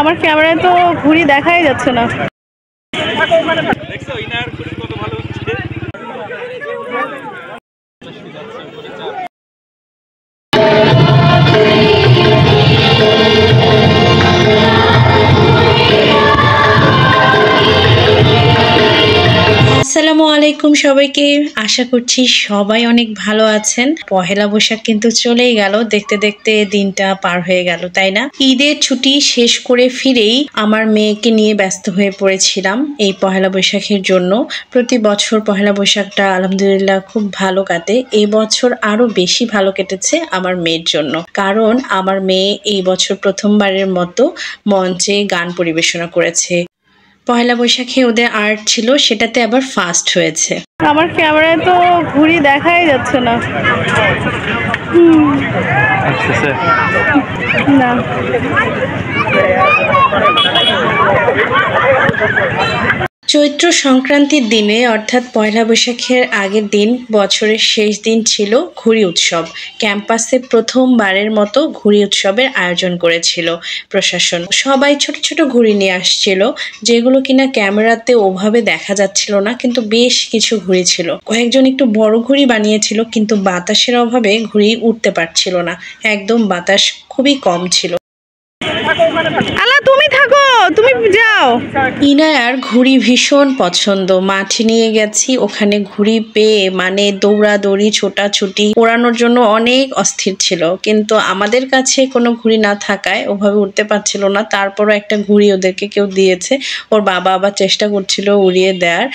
আমার ক্যামেরায় তো ঘুড়ি দেখাই যাচ্ছে না। আসসালামু আলাইকুম সবাইকে। আশা করছি সবাই অনেক ভালো আছেন। পহেলা বৈশাখ কিন্তু চলেই গেল, দেখতে দেখতে দিনটা পার হয়ে গেল, তাই না? ঈদের ছুটি শেষ করে ফিরেই আমার মেয়েকে নিয়ে ব্যস্ত হয়ে পড়েছিলাম এই পহেলা বৈশাখের জন্য। প্রতি বছর পহেলা বৈশাখটা আলহামদুলিল্লাহ খুব ভালো কাটে। এই বছর আরো বেশি ভালো কেটেছে আমার মেয়ের জন্য, কারণ আমার মেয়ে এই বছর প্রথমবারের মতো মঞ্চে গান পরিবেশনা করেছে। পহেলা বৈশাখে ওদের আর্ট ছিল, সেটাতে আবার ফার্স্ট হয়েছে। আমার ক্যামেরায় তো ঘুড়ি দেখাই যাচ্ছে না। না, চৈত্র সংক্রান্তির দিনে অর্থাৎ পয়লা বৈশাখের আগের দিন, বছরের শেষ দিন ছিল ঘুড়ি উৎসব। ক্যাম্পাসে প্রথমবারের মতো ঘুড়ি উৎসবের আয়োজন করেছিল প্রশাসন। সবাই ছোট ছোট ঘুড়ি নিয়ে আসছিল, যেগুলো কিনা ক্যামেরাতে ওভাবে দেখা যাচ্ছিল না, কিন্তু বেশ কিছু ঘুড়ি ছিল। কয়েকজন একটু বড় ঘুড়ি বানিয়েছিল, কিন্তু বাতাসের অভাবে ঘুড়ি উঠতে পারছিল না, একদম বাতাস খুবই কম ছিল। আলা তুমি থাকো, তুমি যাও। ইনায়ার ঘুড়ি ভীষণ পছন্দ। মাঠে নিয়ে গেছি, ওখানে ঘুড়ি পেয়ে মানে দৌড়াদৌড়ি ছোটাছুটি, ওড়ানোর জন্য অনেক অস্থির ছিল। কিন্তু আমাদের কাছে কোনো ঘুড়ি না থাকায় ওভাবে উঠতে পারছিল না। তারপরও একটা ঘুড়ি ওদেরকে কেউ দিয়েছে, ওর বাবা আবার চেষ্টা করছিল উড়িয়ে দেওয়ার।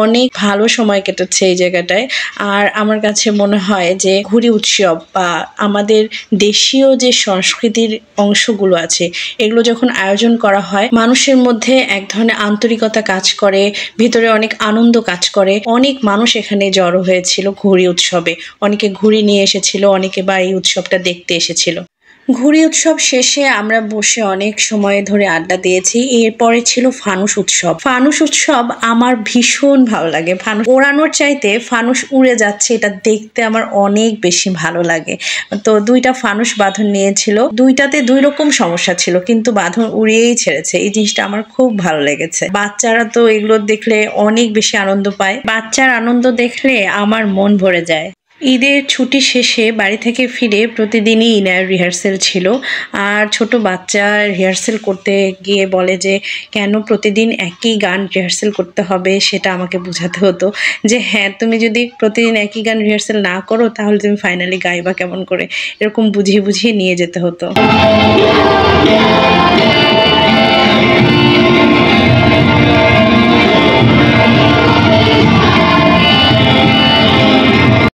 অনেক ভালো সময় কেটেছে এই জায়গাটায়। আর আমার কাছে মনে হয় যে ঘুড়ি উৎসব বা আমাদের দেশীয় যে সংস্কৃতির অংশগুলো আছে, এগুলো যখন আয়োজন করা হয়, মানুষের মধ্যে এক ধরনের আন্তরিকতা কাজ করে, ভিতরে অনেক আনন্দ কাজ করে। অনেক মানুষ এখানে জড়ো হয়েছিল ঘুড়ি উৎসবে। অনেকে ঘুড়ি নিয়ে এসেছিল, অনেকে বা এই উৎসবটা দেখতে এসেছিল। ঘুড়ি উৎসব শেষে আমরা বসে অনেক সময় ধরে আড্ডা দিয়েছি। এরপরে ছিল ফানুস উৎসব। ফানুস উৎসব আমার ভীষণ ভালো লাগে। ফানুস ওড়ানোর চাইতে ফানুস উড়ে যাচ্ছে, এটা দেখতে আমার অনেক বেশি ভালো লাগে। তো দুইটা ফানুস বাঁধন নিয়েছিল, দুইটাতে দুই রকম সমস্যা ছিল, কিন্তু বাঁধন উড়িয়েই ছেড়েছে। এই জিনিসটা আমার খুব ভালো লেগেছে। বাচ্চারা তো এগুলো দেখলে অনেক বেশি আনন্দ পায়। বাচ্চার আনন্দ দেখলে আমার মন ভরে যায়। ঈদের ছুটি শেষে বাড়ি থেকে ফিরে প্রতিদিনই ইনার রিহার্সেল ছিল। আর ছোট বাচ্চা রিহার্সেল করতে গিয়ে বলে যে কেন প্রতিদিন একই গান রিহার্সেল করতে হবে, সেটা আমাকে বোঝাতে হতো যে হ্যাঁ, তুমি যদি প্রতিদিন একই গান রিহার্সেল না করো তাহলে তুমি ফাইনালি গাইবা কেমন করে, এরকম বুঝিয়ে বুঝিয়ে নিয়ে যেতে হতো।